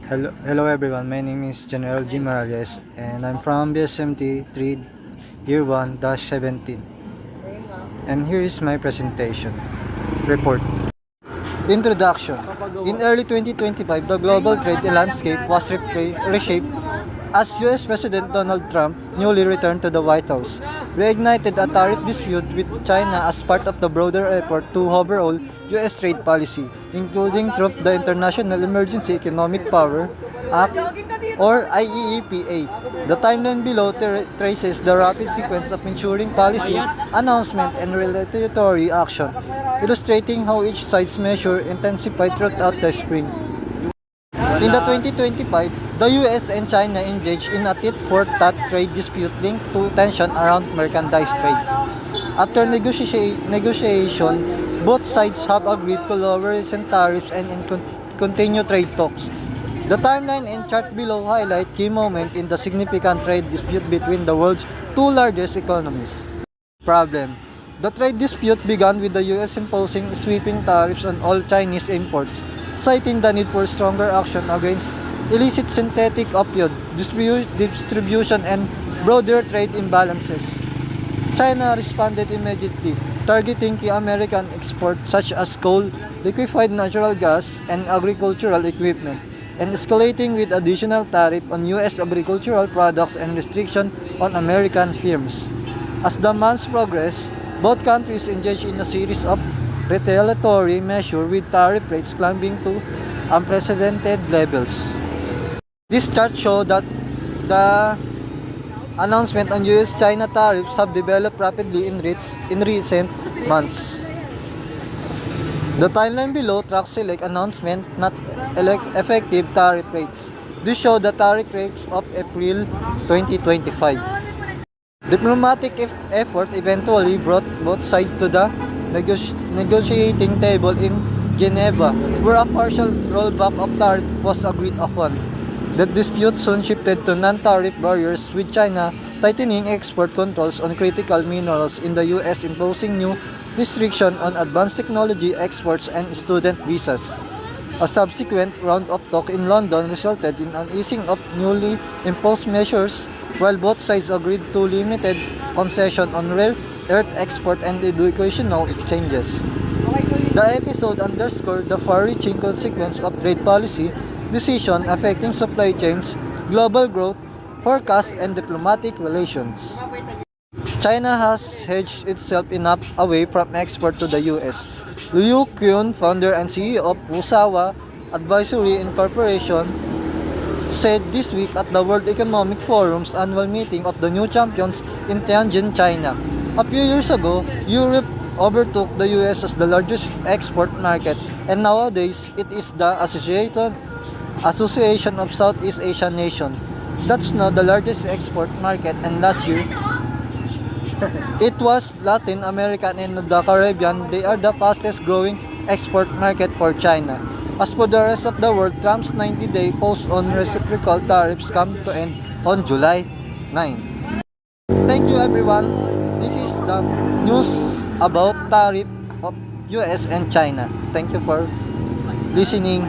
Hello everyone. My name is General G. Morales and I'm from BSMT 3 Year 1-17. And here is my presentation report. Introduction. In early 2025, the global trade landscape was reshaped as US President Donald Trump, newly returned to the White House, reignited a tariff dispute with China as part of the broader effort to overhaul US trade policy, including through the International Emergency Economic Power Act or IEEPA. The timeline below traces the rapid sequence of ensuring policy, announcement, and retaliatory action, illustrating how each side's measure intensified throughout the spring. In the 2025, the US and China engaged in a tit-for-tat trade dispute linked to tension around merchandise trade. After negotiation, both sides have agreed to lower recent tariffs and continue trade talks. The timeline and chart below highlight key moments in the significant trade dispute between the world's two largest economies. Problem. The trade dispute began with the US imposing sweeping tariffs on all Chinese imports, citing the need for stronger action against illicit synthetic opioid distribution and broader trade imbalances. China responded immediately, targeting key American exports such as coal, liquefied natural gas, and agricultural equipment, and escalating with additional tariff on US agricultural products and restriction on American firms. As the months progressed, both countries engaged in a series of retaliatory measures with tariff rates climbing to unprecedented levels. This chart shows that the announcement on US-China tariffs have developed rapidly in recent months. The timeline below tracks select announcement, not effective tariff rates. This shows the tariff rates of April 2025. Diplomatic effort eventually brought both sides to the negotiating table in Geneva, where a partial rollback of tariff was agreed upon. The dispute soon shifted to non-tariff barriers, with China tightening export controls on critical minerals in the US imposing new restrictions on advanced technology exports and student visas. A subsequent round of talk in London resulted in an easing of newly imposed measures, while both sides agreed to limited concession on rare earth export and educational exchanges. The episode underscored the far-reaching consequence of trade policy decisions affecting supply chains, global growth, forecasts, and diplomatic relations. China has hedged itself enough away from export to the US. Liu Qun, founder and CEO of Fusawa Advisory Incorporation, said this week at the World Economic Forum's annual meeting of the new champions in Tianjin, China. A few years ago, Europe overtook the US as the largest export market, and nowadays it is the Association of Southeast Asian Nations that's now the largest export market, and last year it was Latin America and the Caribbean. They are the fastest growing export market for China. As for the rest of the world, Trump's 90-day pause on reciprocal tariffs come to end on July 9. Thank you everyone. This is the news about tariff of US and China. Thank you for listening.